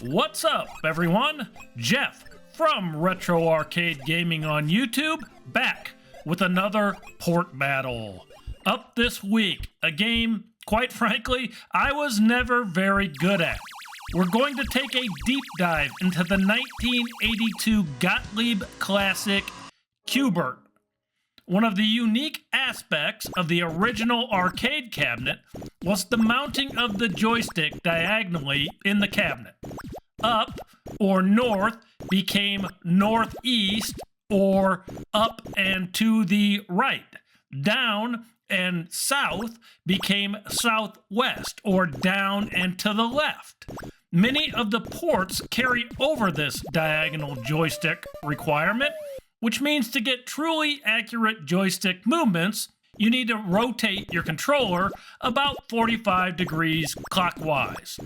What's up, everyone? Jeff from Retro Arcade Gaming on YouTube, back with another port battle. Up this week, a game, quite frankly, I was never very good at. We're going to take a deep dive into the 1982 Gottlieb classic, Q Bert. One of the unique aspects of the original arcade cabinet was the mounting of the joystick diagonally in the cabinet. Up or north became northeast or up and to the right. Down and south became southwest or down and to the left. Many of the ports carry over this diagonal joystick requirement, which means to get truly accurate joystick movements, you need to rotate your controller about 45 degrees clockwise.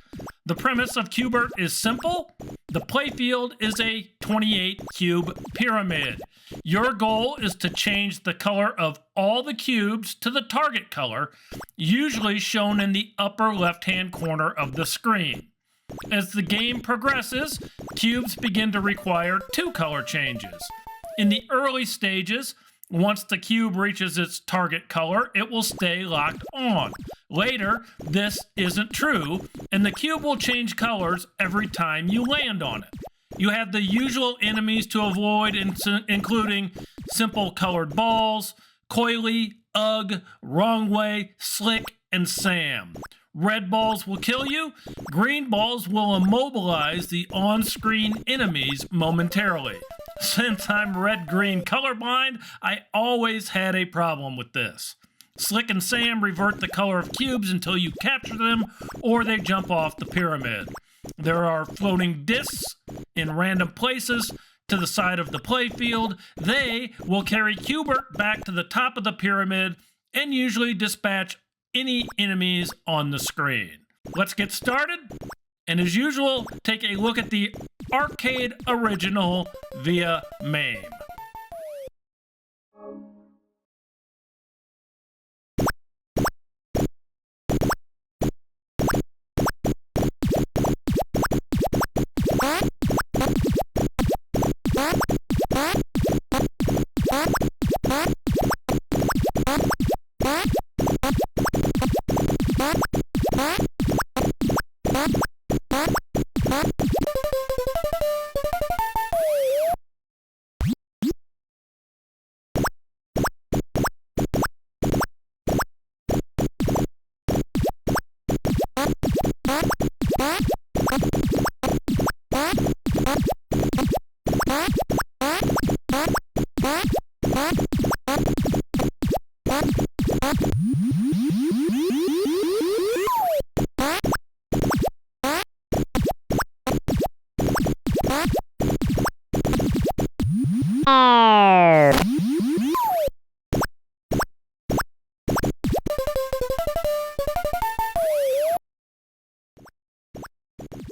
The premise of Q Bert is simple. The playfield is a 28-cube pyramid. Your goal is to change the color of all the cubes to the target color, usually shown in the upper left-hand corner of the screen. As the game progresses, cubes begin to require two color changes. In the early stages, once the cube reaches its target color, it will stay locked on. Later, this isn't true, and the cube will change colors every time you land on it. You have the usual enemies to avoid, including simple colored balls, Coily, Ugg, Wrong Way, Slick, and Sam. Red balls will kill you. Green balls will immobilize the on-screen enemies momentarily. Since I'm red-green colorblind, I always had a problem with this. Slick and Sam revert the color of cubes until you capture them, or they jump off the pyramid. There are floating discs in random places to the side of the playfield. They will carry Q Bert back to the top of the pyramid and usually dispatch any enemies on the screen. Let's get started, and as usual, take a look at the arcade original via MAME.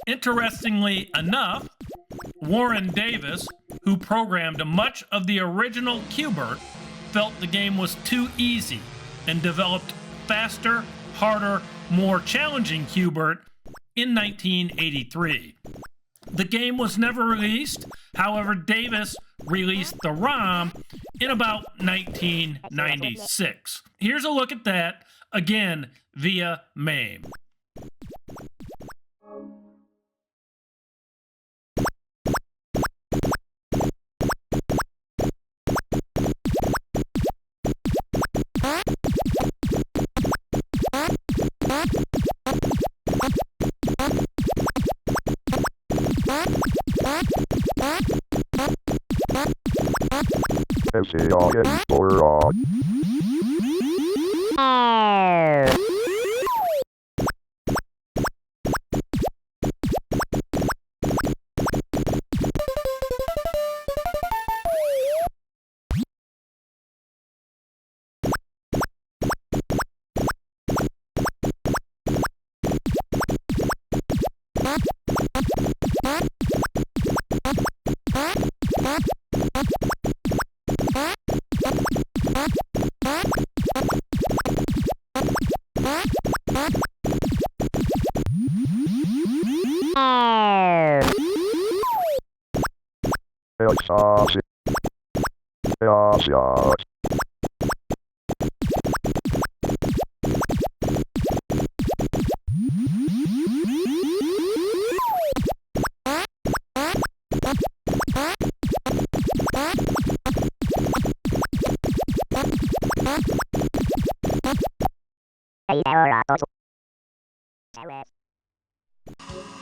Interestingly enough, Warren Davis, who programmed much of the original Q Bert, felt the game was too easy and developed faster, harder, more challenging Q Bert in 1983. The game was never released. However, Davis released the ROM in about 1996. Here's a look at that, again, via MAME.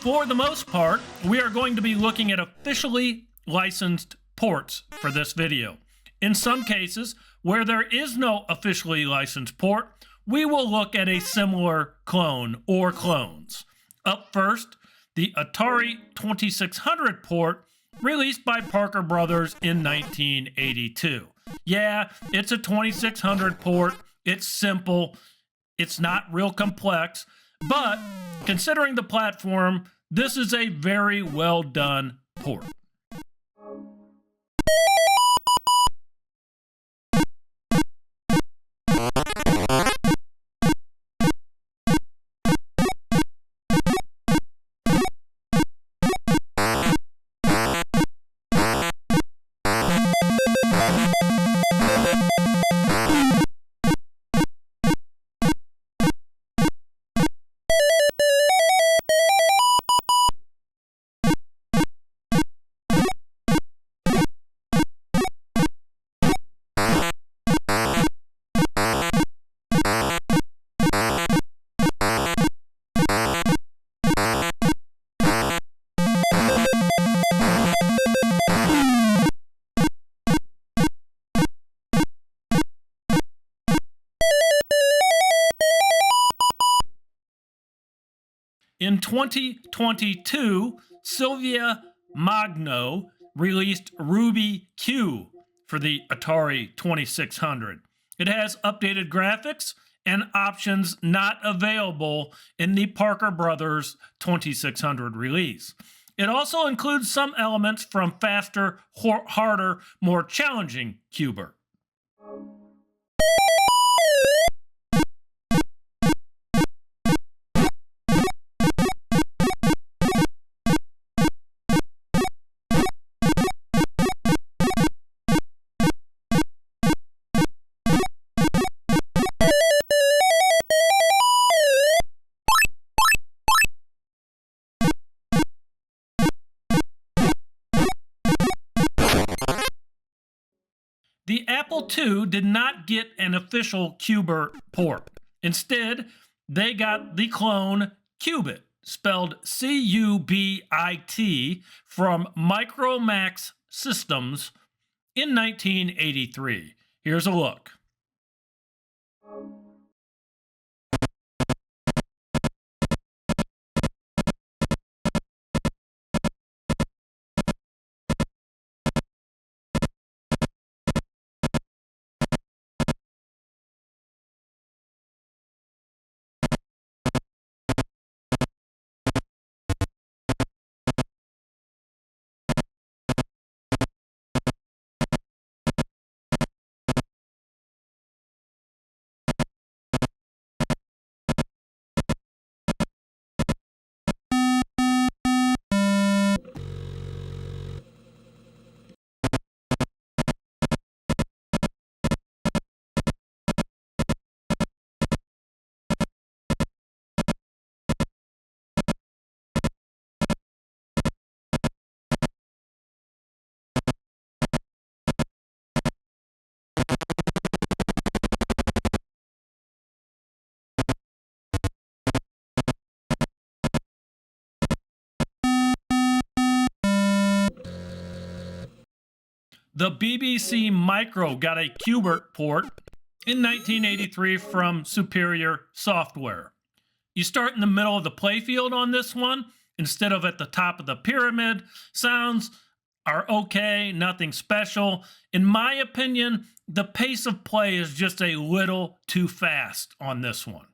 For the most part, we are going to be looking at officially licensed ports for this video. In some cases, where there is no officially licensed port, we will look at a similar clone or clones. Up first, the Atari 2600 port released by Parker Brothers in 1982. Yeah, it's a 2600 port. It's simple. It's not real complex, but considering the platform, this is a very well done port. In 2022, Silvia Magno released Ruby Q for the Atari 2600. It has updated graphics and options not available in the Parker Brothers 2600 release. It also includes some elements from faster, harder, more challenging Q Bert. The Apple II did not get an official Q Bert port. Instead, they got the clone Cubit, spelled C-U-B-I-T, from Micromax Systems in 1983. Here's a look. The BBC Micro got a Q Bert port in 1983 from Superior Software. You start in the middle of the playfield on this one instead of at the top of the pyramid. Sounds are okay, nothing special. In my opinion, the pace of play is just a little too fast on this one.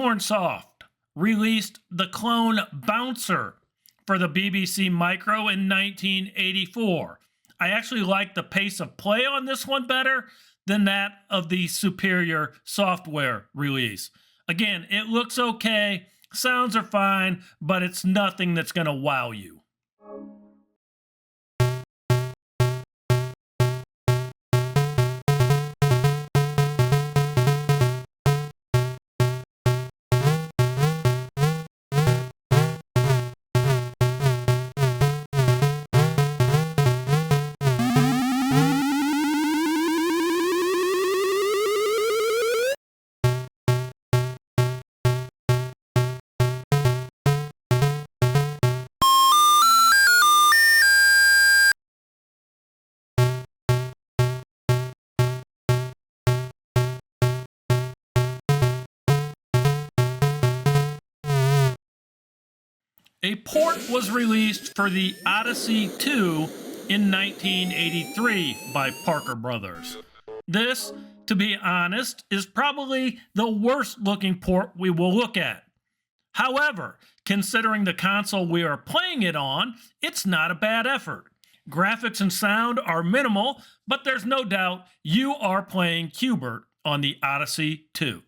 Acornsoft released the clone Bouncer for the BBC Micro in 1984. I actually like the pace of play on this one better than that of the superior software release. Again, it looks okay, sounds are fine, but it's nothing that's going to wow you. A port was released for the Odyssey 2 in 1983 by Parker Brothers. This, to be honest, is probably the worst looking port we will look at. However, considering the console we are playing it on, it's not a bad effort. Graphics and sound are minimal, but there's no doubt you are playing Q Bert on the Odyssey 2.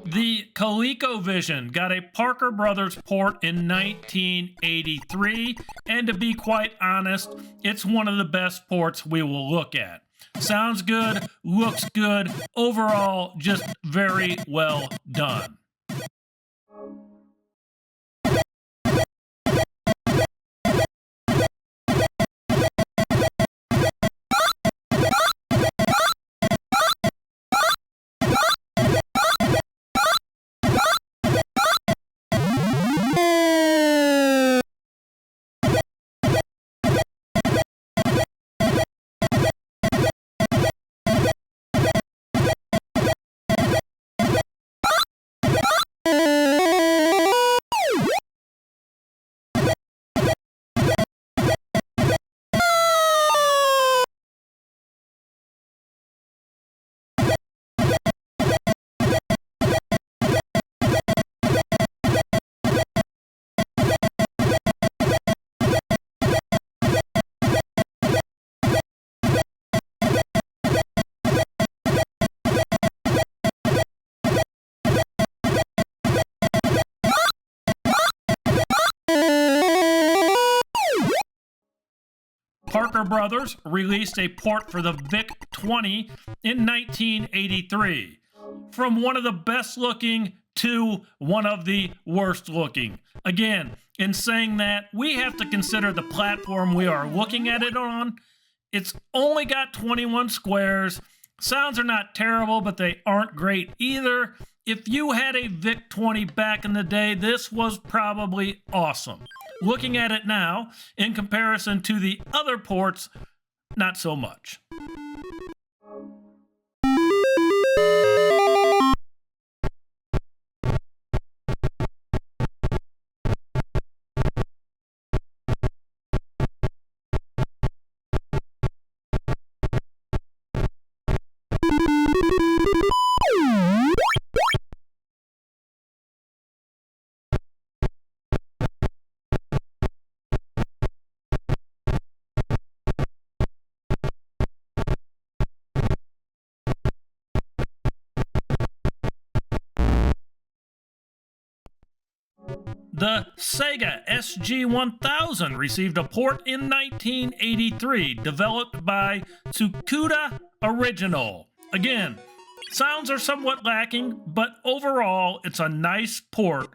The Colecovision got a Parker Brothers port in 1983, and to be quite honest, it's one of the best ports we will look at. Sounds good, looks good, overall just very well done. Parker Brothers released a port for the VIC-20 in 1983. From one of the best looking to one of the worst looking. Again, in saying that, we have to consider the platform we are looking at it on. It's only got 21 squares. Sounds are not terrible, but they aren't great either. If you had a VIC-20 back in the day, this was probably awesome. Looking at it now, in comparison to the other ports, not so much. The Sega SG-1000 received a port in 1983, developed by Tsukuda Original. Again, sounds are somewhat lacking, but overall, it's a nice port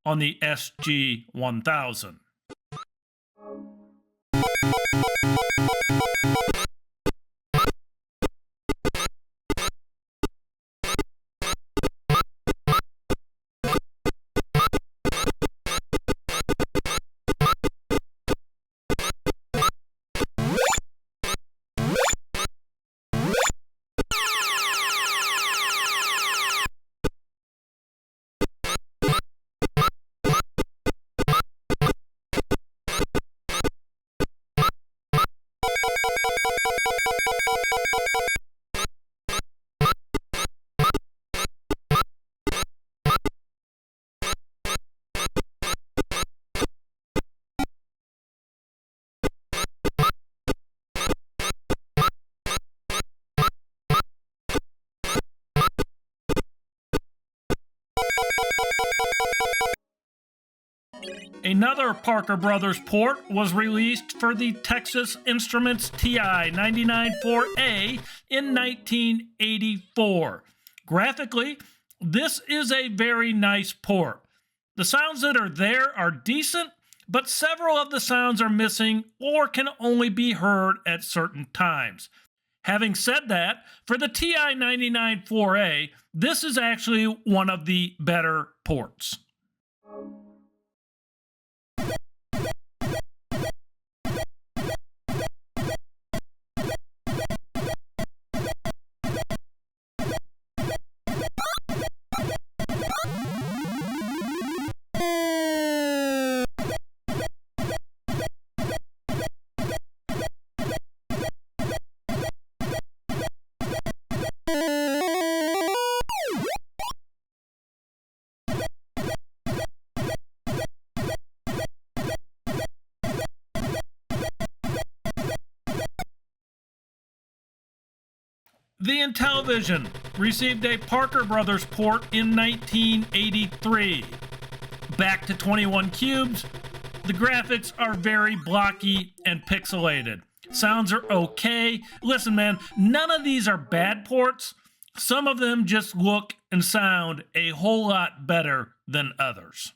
on the SG-1000. Another Parker Brothers port was released for the Texas Instruments TI 994A in 1984. Graphically, this is a very nice port. The sounds that are there are decent, but several of the sounds are missing or can only be heard at certain times. Having said that, for the TI 994A, this is actually one of the better ports. The Intellivision received a Parker Brothers port in 1983. Back to 21 cubes, the graphics are very blocky and pixelated. Sounds are okay. Listen, man, none of these are bad ports. Some of them just look and sound a whole lot better than others.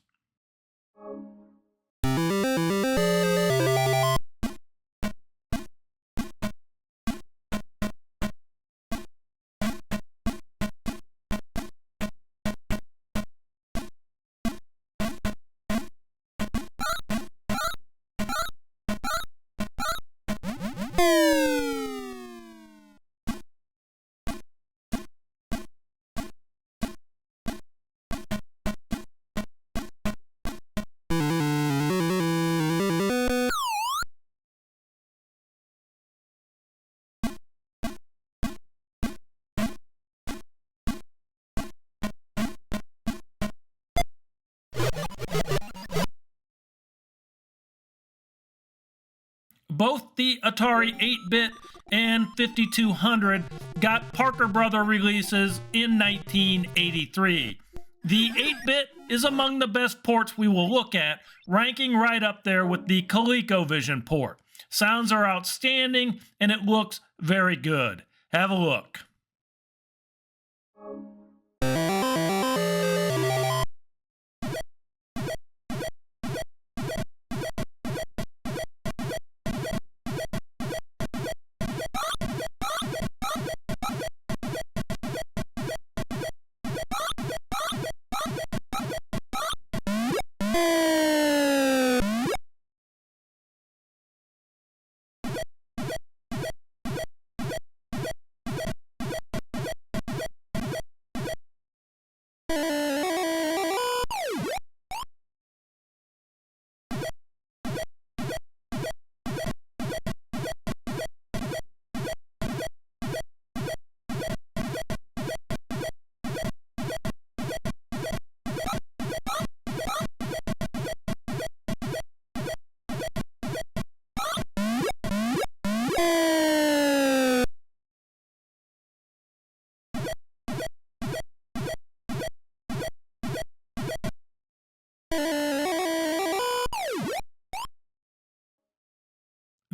Both the Atari 8-bit and 5200 got Parker Brother releases in 1983. The 8-bit is among the best ports we will look at, ranking right up there with the Colecovision port. Sounds are outstanding, and it looks very good. Have a look.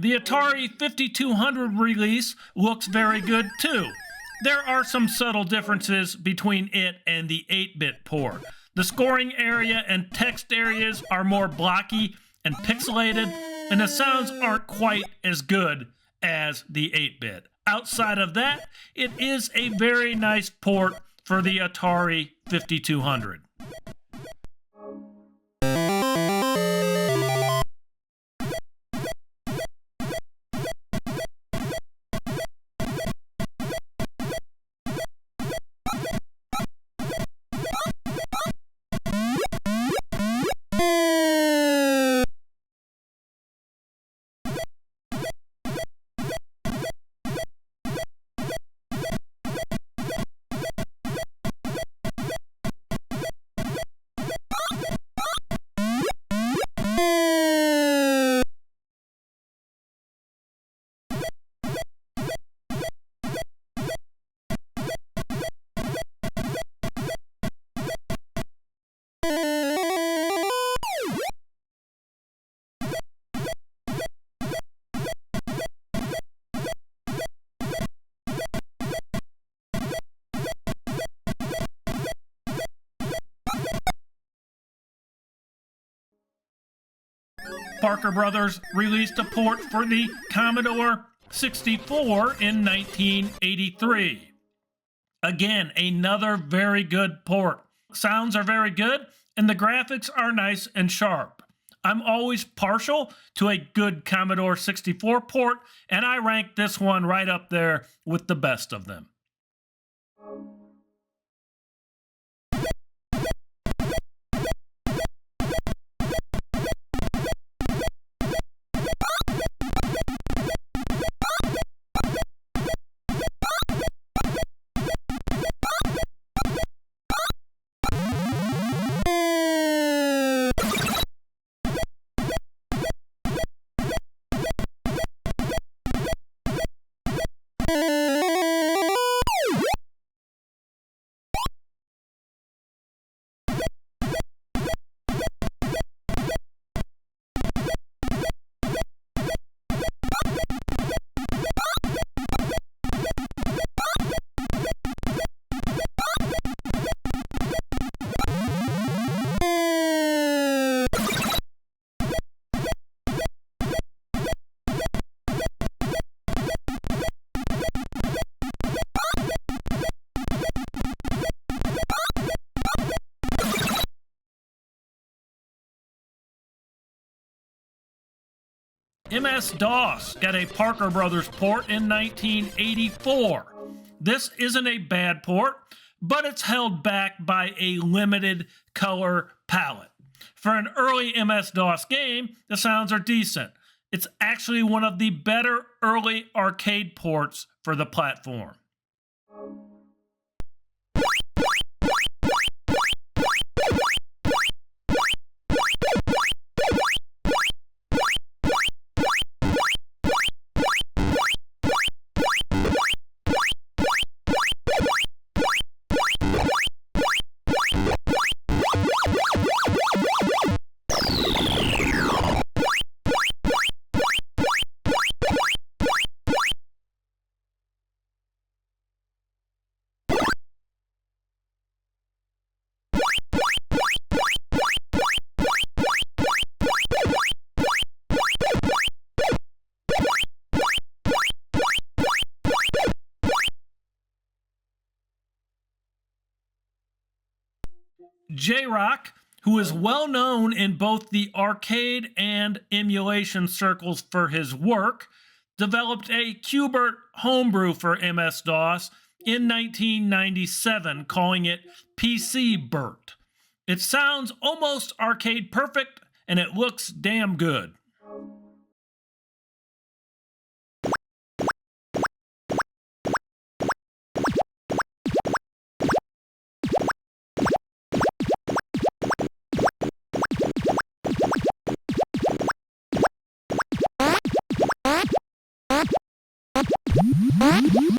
The Atari 5200 release looks very good too. There are some subtle differences between it and the 8-bit port. The scoring area and text areas are more blocky and pixelated, and the sounds aren't quite as good as the 8-bit. Outside of that, it is a very nice port for the Atari 5200. Parker Brothers released a port for the Commodore 64 in 1983. Again, another very good port. Sounds are very good, and the graphics are nice and sharp. I'm always partial to a good Commodore 64 port, and I rank this one right up there with the best of them. MS-DOS got a Parker Brothers port in 1984. This isn't a bad port, but it's held back by a limited color palette. For an early MS-DOS game, the sounds are decent. It's actually one of the better early arcade ports for the platform. JROK, who is well known in both the arcade and emulation circles for his work, developed a Q Bert homebrew for MS-DOS in 1997, calling it PC Bert. It sounds almost arcade perfect, and it looks damn good.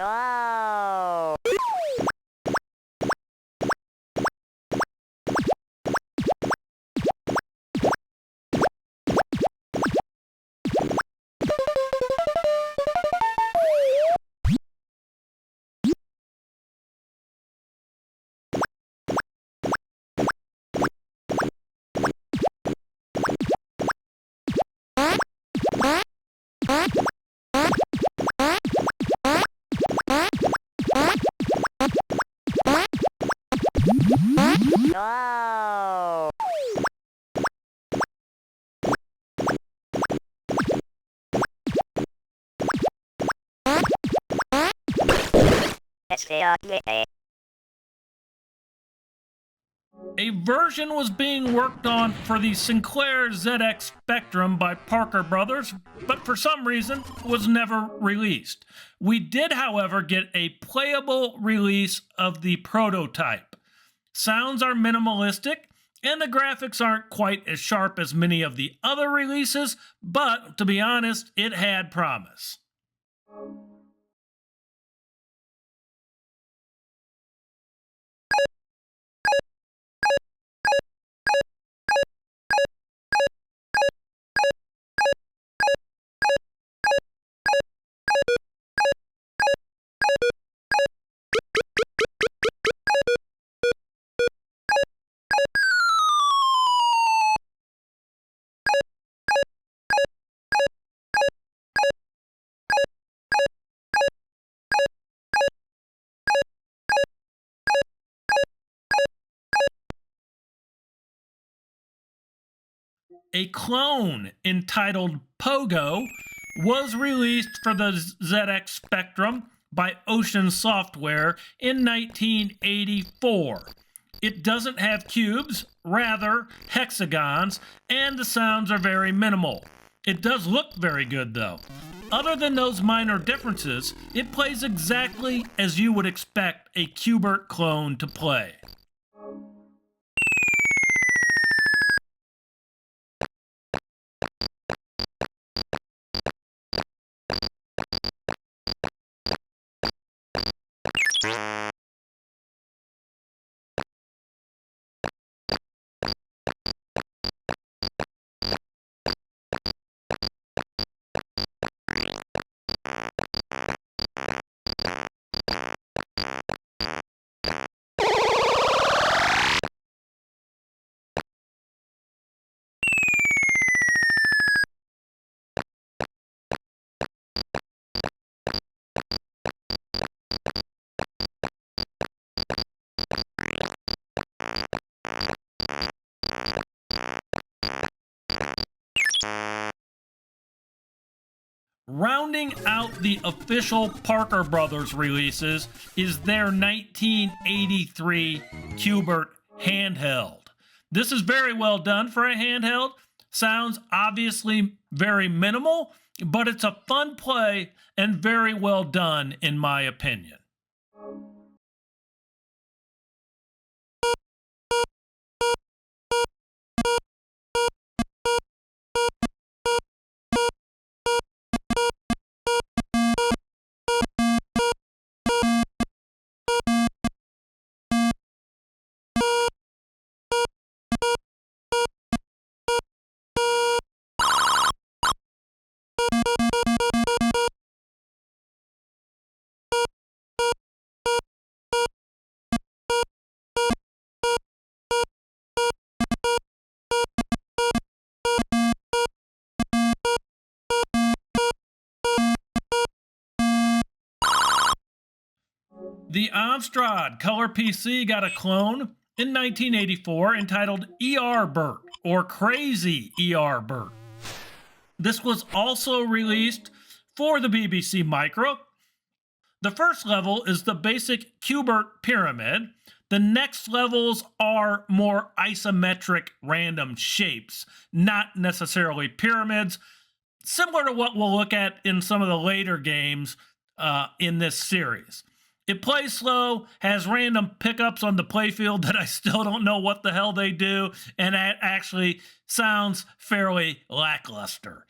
Oh. Wow. A version was being worked on for the Sinclair ZX Spectrum by Parker Brothers, but for some reason was never released. We did, however, get a playable release of the prototype. Sounds are minimalistic, and the graphics aren't quite as sharp as many of the other releases, but to be honest, it had promise. A clone entitled Pogo was released for the ZX Spectrum by Ocean Software in 1984. It doesn't have cubes, rather hexagons, and the sounds are very minimal. It does look very good though. Other than those minor differences, it plays exactly as you would expect a Q Bert clone to play. Rounding out the official Parker Brothers releases is their 1983 Q Bert handheld. This is very well done for a handheld. Sounds obviously very minimal, but it's a fun play and very well done in my opinion. The Amstrad Color PC got a clone in 1984 entitled ER Bert, or Crazy ER Bert. This was also released for the BBC Micro. The first level is the basic Q Bert pyramid. The next levels are more isometric random shapes, not necessarily pyramids, similar to what we'll look at in some of the later games in this series. It plays slow, has random pickups on the playfield that I still don't know what the hell they do, and it actually sounds fairly lackluster.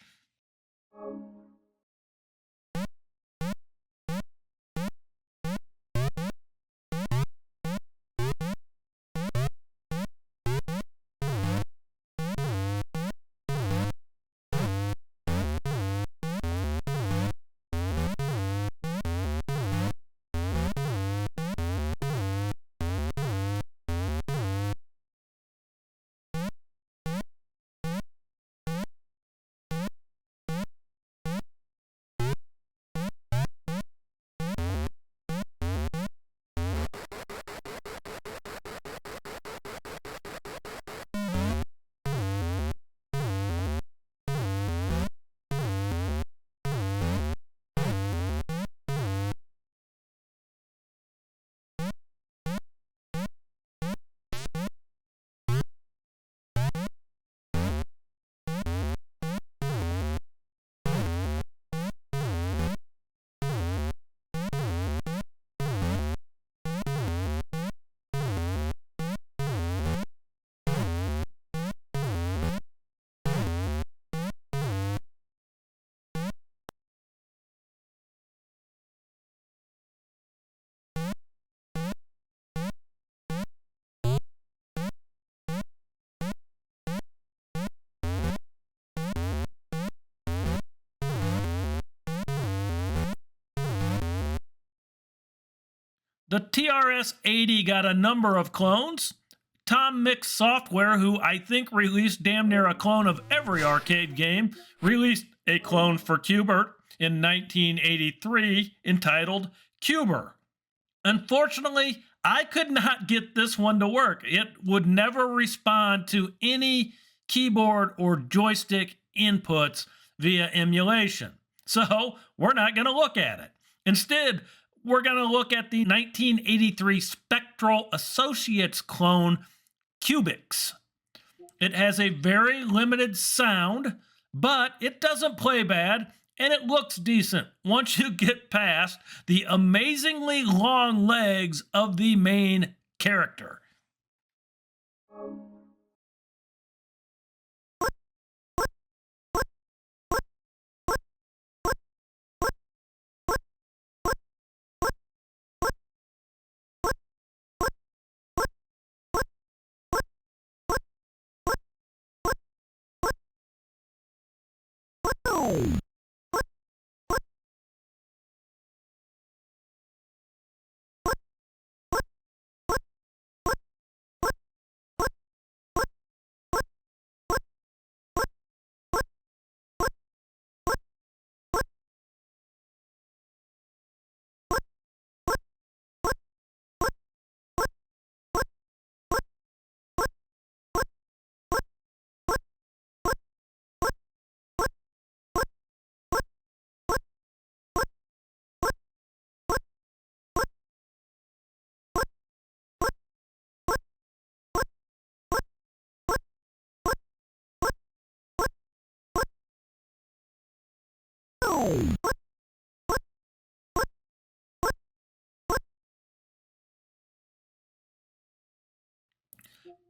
The TRS-80 got a number of clones. Tom Mix Software, who I think released damn near a clone of every arcade game, released a clone for Q Bert in 1983 entitled Cuber. Unfortunately, I could not get this one to work. It would never respond to any keyboard or joystick inputs via emulation. So we're not going to look at it. Instead, we're going to look at the 1983 Spectral Associates clone, Cubix. It has a very limited sound, but it doesn't play bad, and it looks decent once you get past the amazingly long legs of the main character.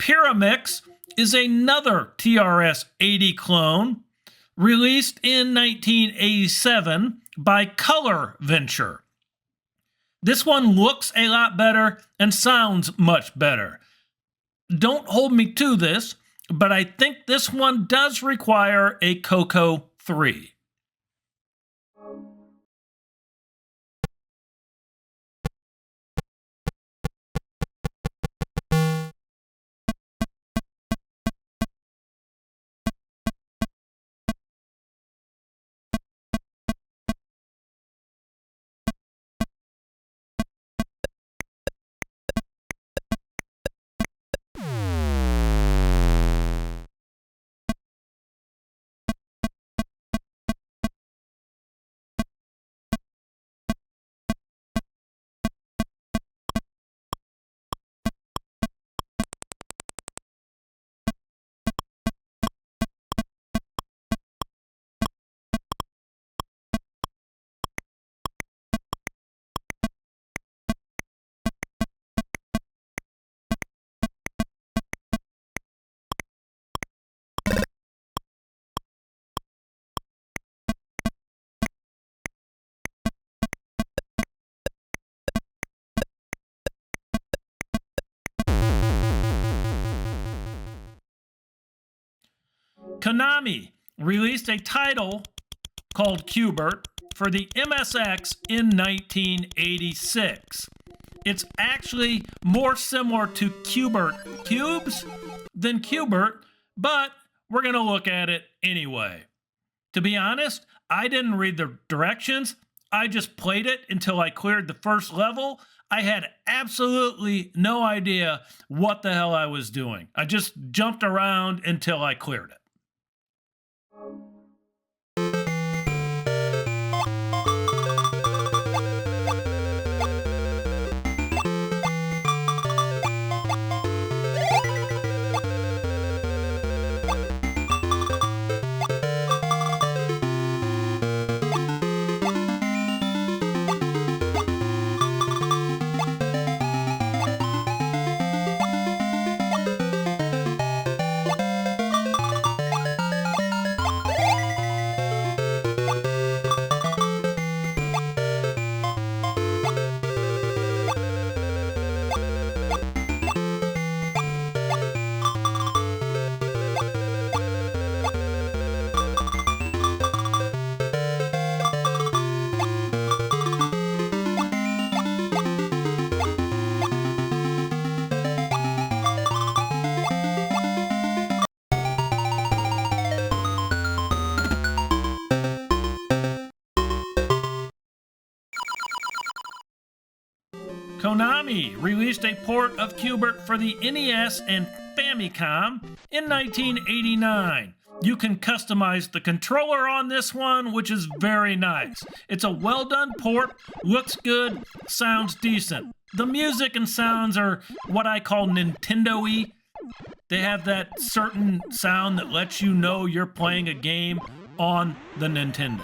Pyramix is another TRS-80 clone released in 1987 by Color Venture. This one looks a lot better and sounds much better. Don't hold me to this, but I think this one does require a Coco 3. Konami released a title called Q Bert for the MSX in 1986. It's actually more similar to Q Bert Cubes than Q Bert, but we're going to look at it anyway. To be honest, I didn't read the directions. I just played it until I cleared the first level. I had absolutely no idea what the hell I was doing. I just jumped around until I cleared it. Konami released a port of Q Bert for the NES and Famicom in 1989. You can customize the controller on this one, which is very nice. It's a well done port, looks good, sounds decent. The music and sounds are what I call Nintendo-y. They have that certain sound that lets you know you're playing a game on the Nintendo.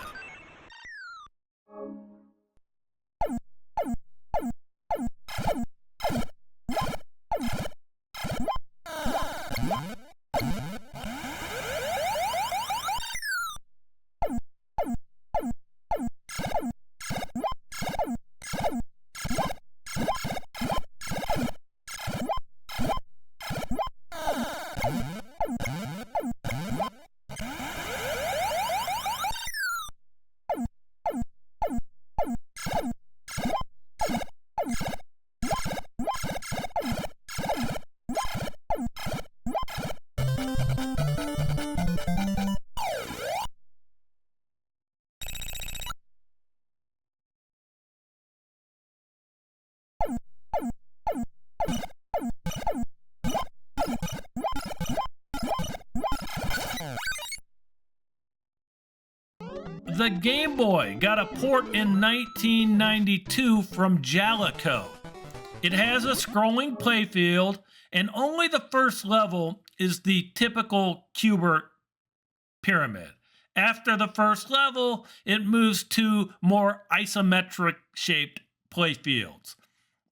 The Game Boy got a port in 1992 from Jaleco. It has a scrolling playfield, and only the first level is the typical Q Bert pyramid. After the first level, it moves to more isometric shaped playfields.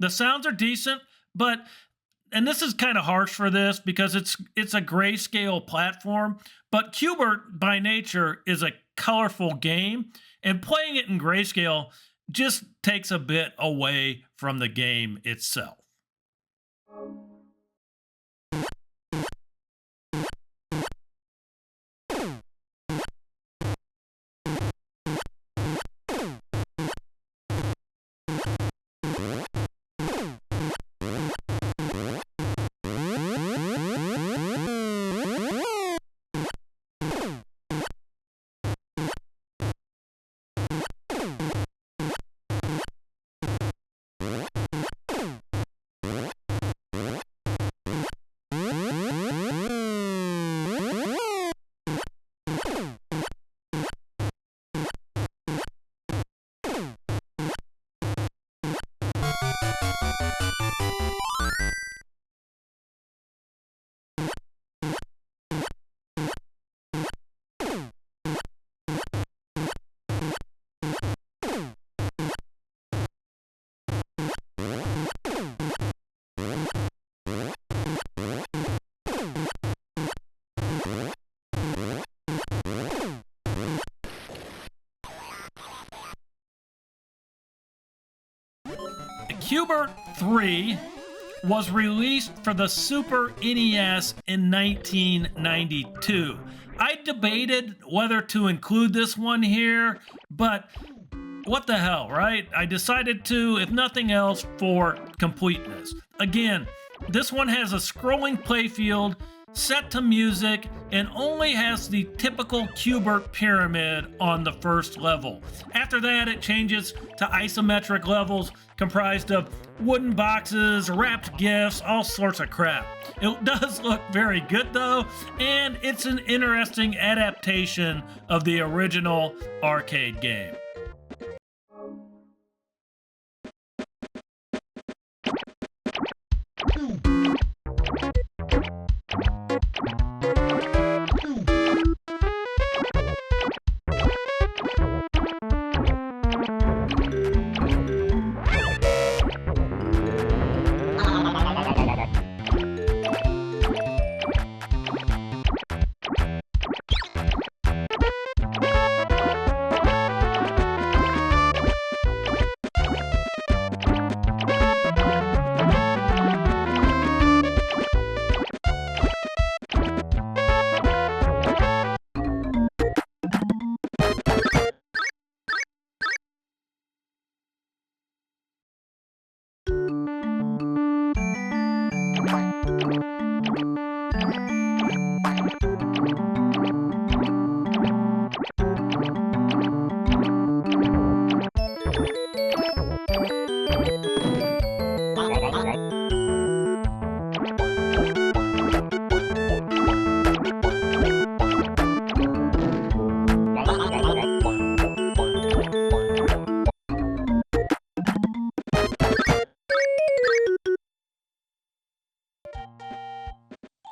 The sounds are decent, and this is kind of harsh for this because it's a grayscale platform, but Q Bert by nature is a colorful game, and playing it in grayscale just takes a bit away from the game itself. Q Bert 3 was released for the Super NES in 1992. I debated whether to include this one here, but what the hell, right? I decided to, if nothing else, for completeness. Again, this one has a scrolling playfield, set to music, and only has the typical Q Bert pyramid on the first level. After that, it changes to isometric levels comprised of wooden boxes, wrapped gifts, all sorts of crap. It does look very good though, and it's an interesting adaptation of the original arcade game.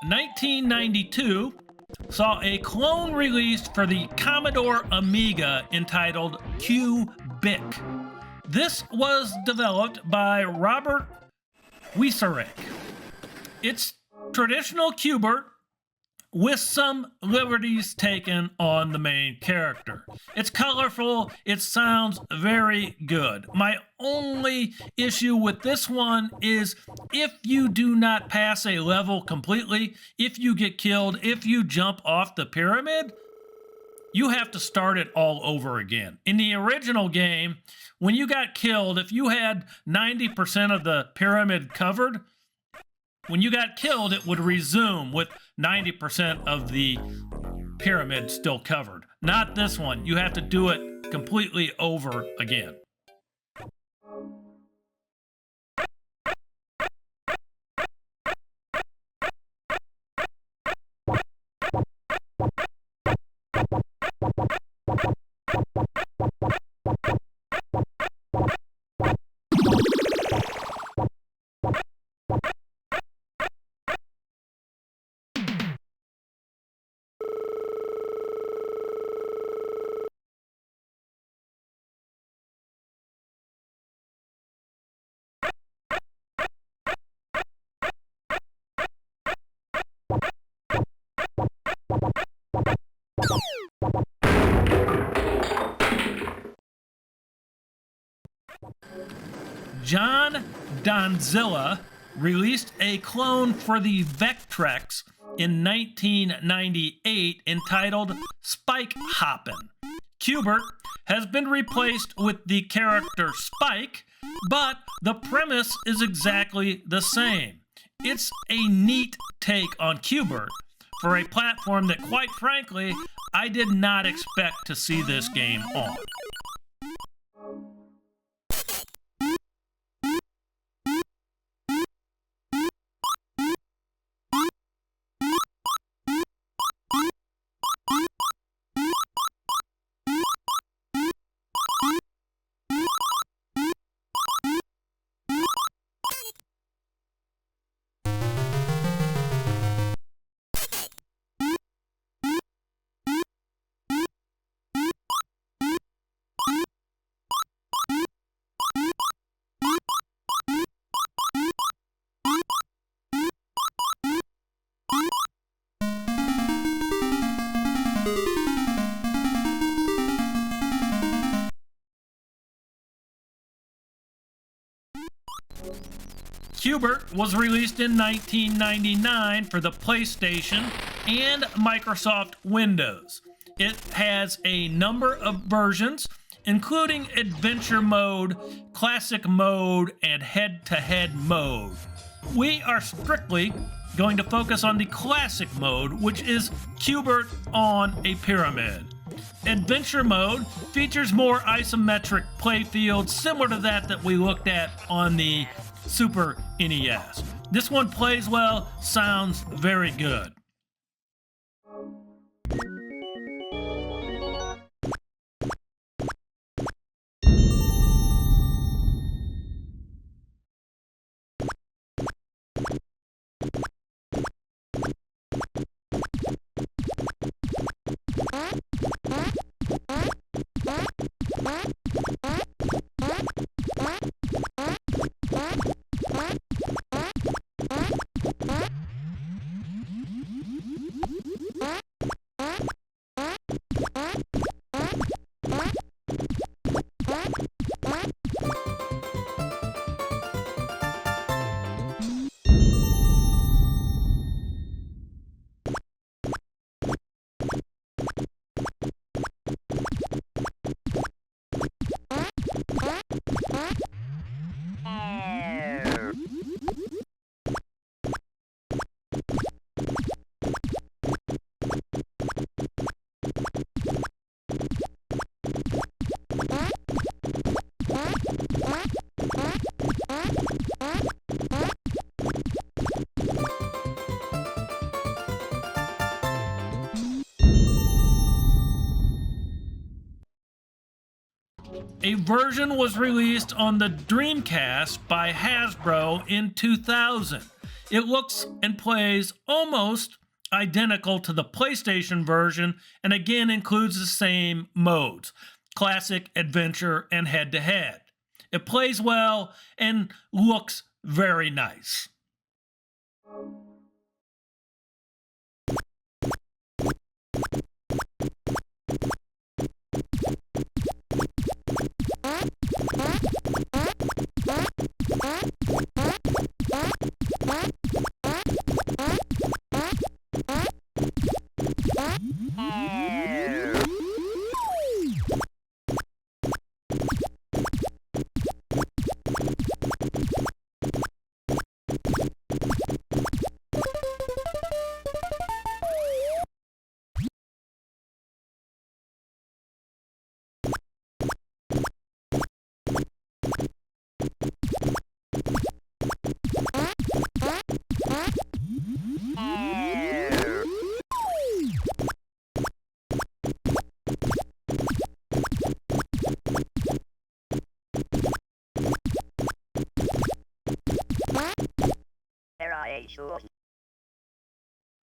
1992 saw a clone released for the Commodore Amiga entitled Q Bert. This was developed by Robert Wieserich. It's traditional Q Bert with some liberties taken on the main character. It's colorful, it sounds very good. My only issue with this one is if you do not pass a level completely, if you get killed, if you jump off the pyramid, you have to start it all over again. In the original game, when you got killed, if you had 90% of the pyramid covered, when you got killed, it would resume with 90% of the pyramid still covered. Not this one. You have to do it completely over again. John Donzilla released a clone for the Vectrex in 1998 entitled Spike Hoppin. Q Bert has been replaced with the character Spike, but the premise is exactly the same. It's a neat take on Q Bert for a platform that, quite frankly, I did not expect to see this game on. Q Bert was released in 1999 for the PlayStation and Microsoft Windows. It has a number of versions, including Adventure Mode, Classic Mode, and Head-to-Head Mode. We are strictly going to focus on the Classic Mode, which is Q Bert on a pyramid. Adventure Mode features more isometric playfields similar to that we looked at on the Super NES. This one plays well, sounds very good. A version was released on the Dreamcast by Hasbro in 2000. It looks and plays almost identical to the PlayStation version, and again includes the same modes: classic, adventure, and head-to-head. It plays well and looks very nice.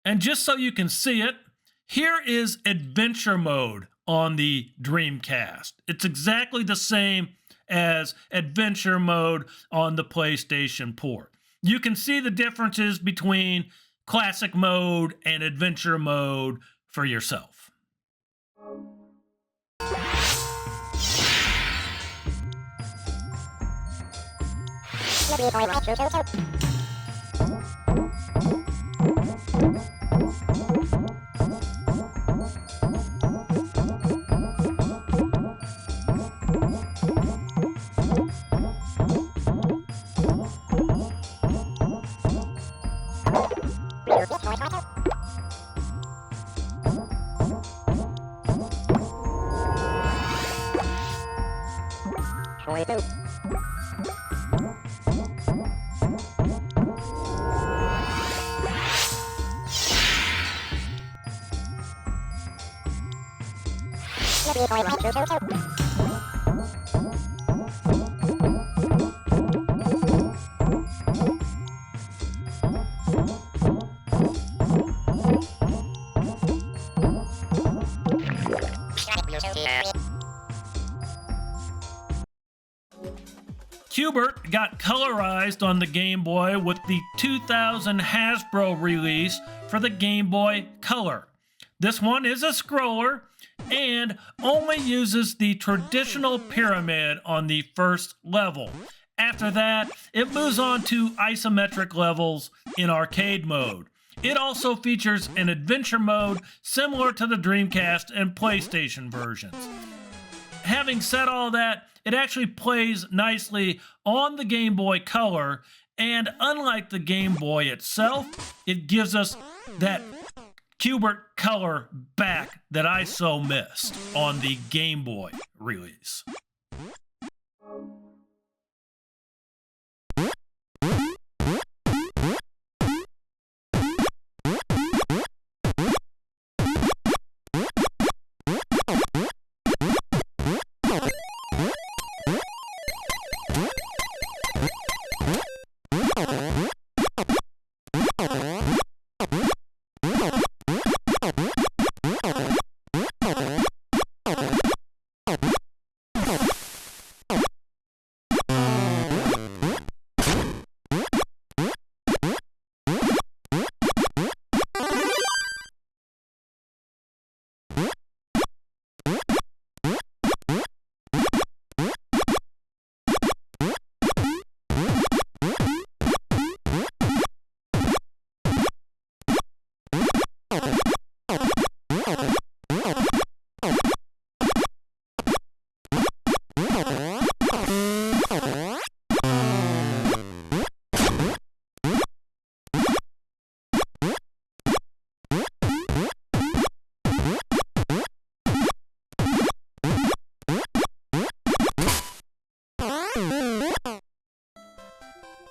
And just so you can see it, here is adventure mode on the Dreamcast. It's exactly the same as adventure mode on the PlayStation port. You can see the differences between classic mode and adventure mode for yourself. Q Bert got colorized on the Game Boy with the 2000 Hasbro release for the Game Boy Color. This one is a scroller and only uses the traditional pyramid on the first level. After that, it moves on to isometric levels in arcade mode. It also features an adventure mode similar to the Dreamcast and PlayStation versions. Having said all that, it actually plays nicely on the Game Boy Color, and unlike the Game Boy itself, it gives us that Q Bert color back that I so missed on the Game Boy release.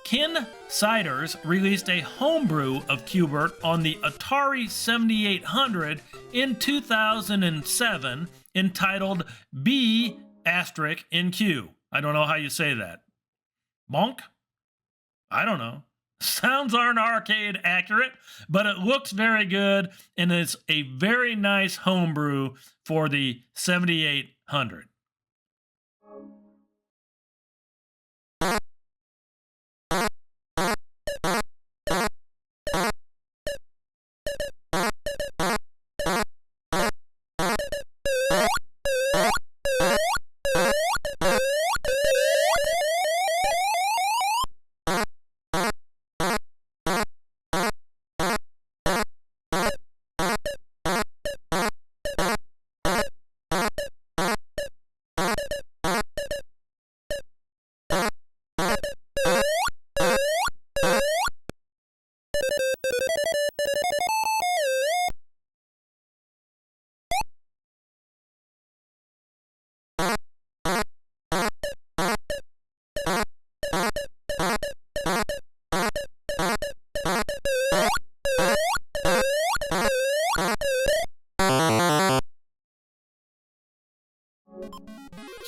Ken Siders released a homebrew of Q Bert on the Atari 7800 in 2007 entitled B*****. I don't know how you say that. Bonk? I don't know. Sounds aren't arcade accurate, but it looks very good, and it's a very nice homebrew for the 7800.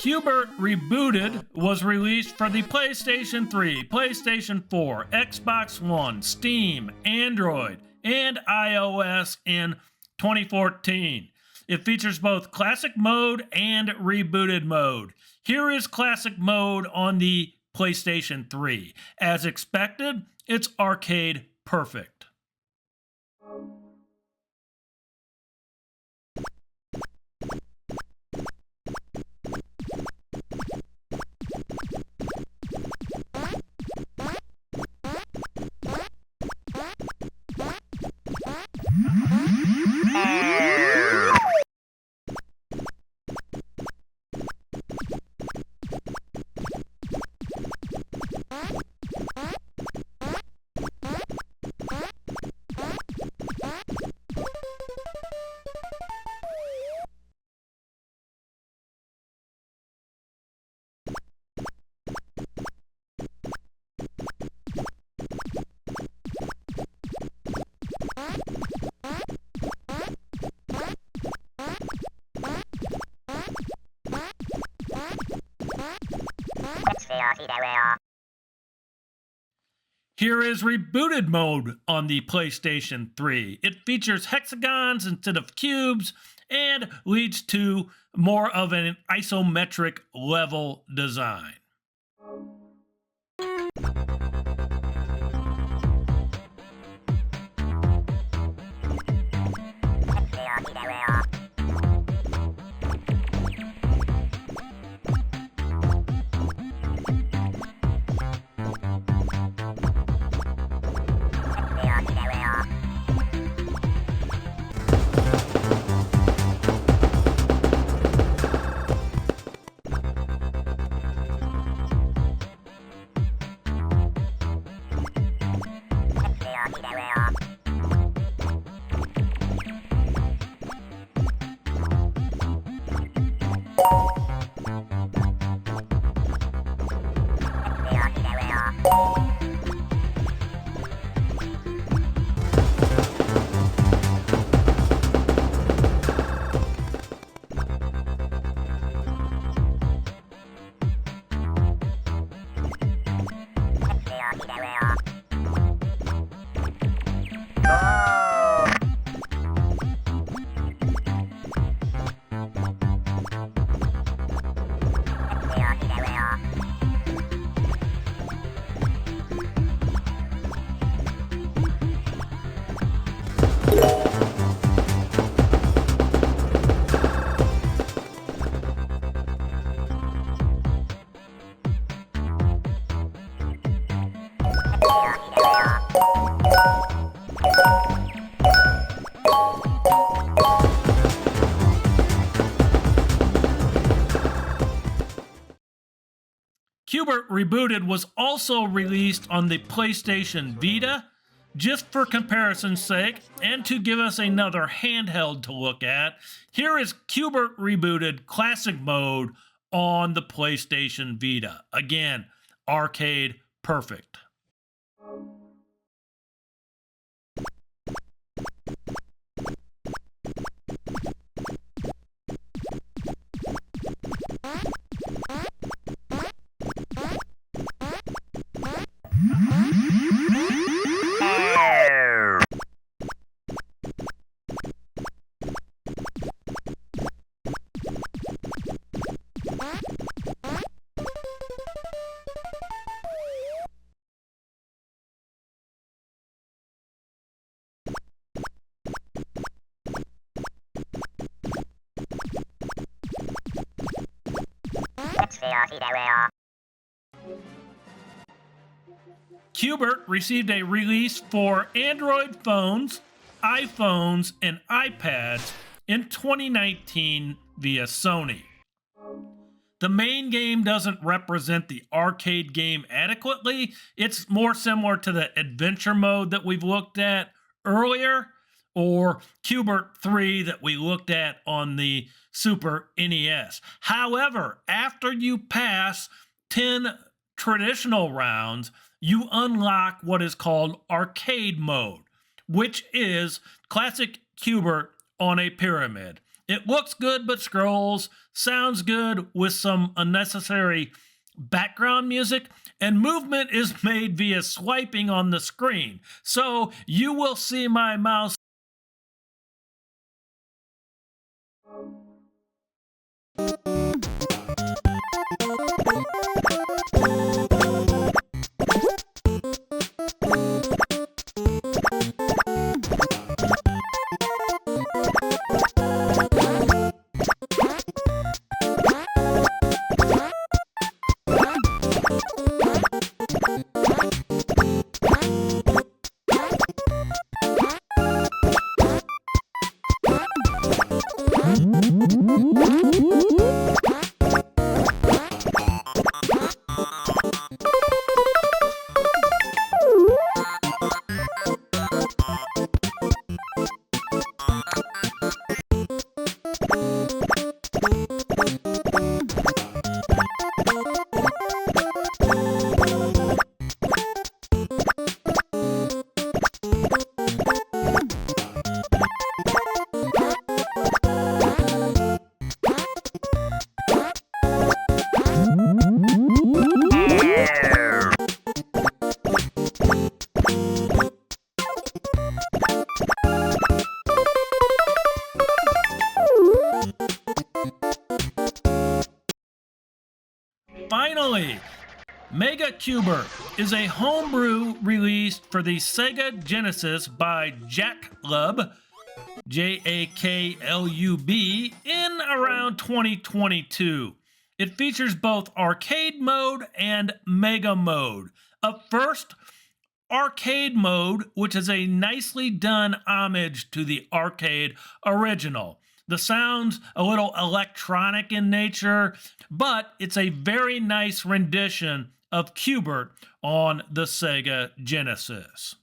Q Bert Rebooted was released for the PlayStation 3, PlayStation 4, Xbox One, Steam, Android, and iOS in 2014. It features both classic mode and rebooted mode. Here is classic mode on the PlayStation 3. As expected, it's arcade perfect. Here is rebooted mode on the PlayStation 3. It features hexagons instead of cubes and leads to more of an isometric level design. Q Bert Rebooted was also released on the PlayStation Vita, just for comparison's sake, and to give us another handheld to look at. Here is Q Bert Rebooted Classic Mode on the PlayStation Vita. Again, arcade perfect. Q Bert received a release for Android phones, iPhones, and iPads in 2019 via Sony. The main game doesn't represent the arcade game adequately. It's more similar to the adventure mode that we've looked at earlier, or Q Bert 3 that we looked at on the Super NES. However, after you pass 10 traditional rounds, you unlock what is called arcade mode, which is classic Q Bert on a pyramid. It looks good but scrolls, sounds good with some unnecessary background music, and movement is made via swiping on the screen. So you will see my mouse. Finally, Mega Q Bert is a homebrew released for the Sega Genesis by Gottlieb, Jaklub, in around 2022. It features both arcade mode and mega mode. Up first, arcade mode, which is a nicely done homage to the arcade original. The sound's a little electronic in nature, but it's a very nice rendition of Q Bert on the Sega Genesis.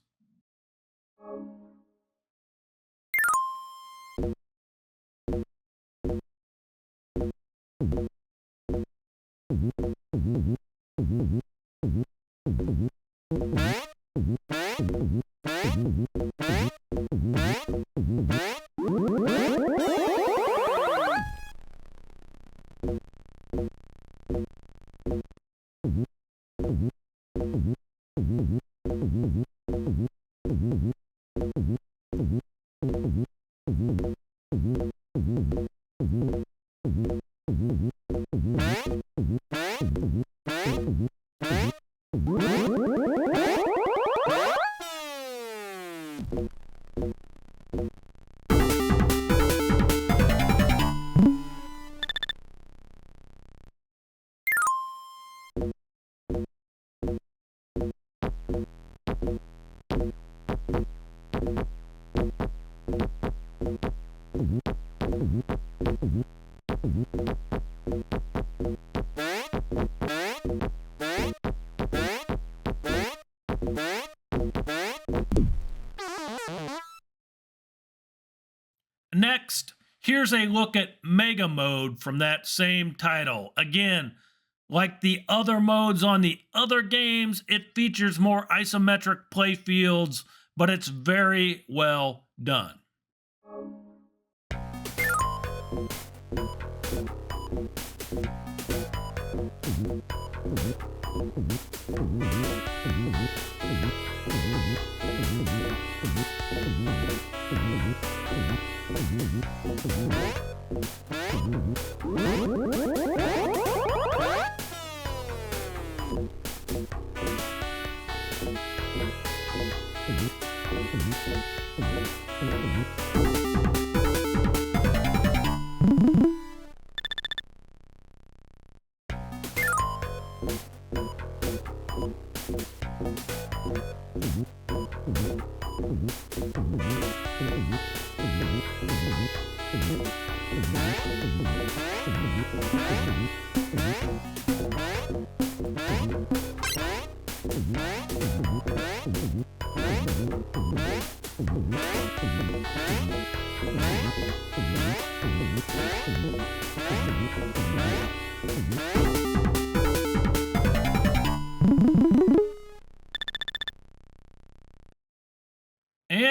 Next, here's a look at Mega Mode from that same title. Again, like the other modes on the other games, it features more isometric play fields, but it's very well done.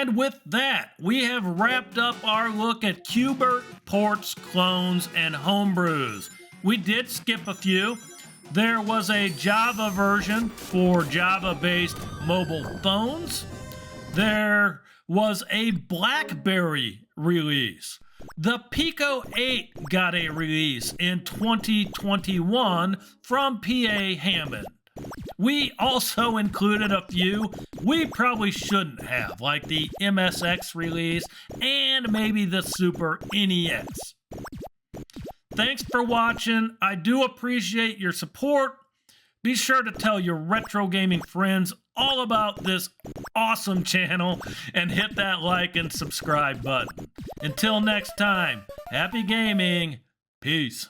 And with that, we have wrapped up our look at Q Bert, ports, clones, and homebrews. We did skip a few. There was a Java version for Java-based mobile phones. There was a BlackBerry release. The Pico 8 got a release in 2021 from PA Hammond. We also included a few we probably shouldn't have, like the MSX release and maybe the Super NES. Thanks for watching. I do appreciate your support. Be sure to tell your retro gaming friends all about this awesome channel and hit that like and subscribe button. Until next time, happy gaming. Peace.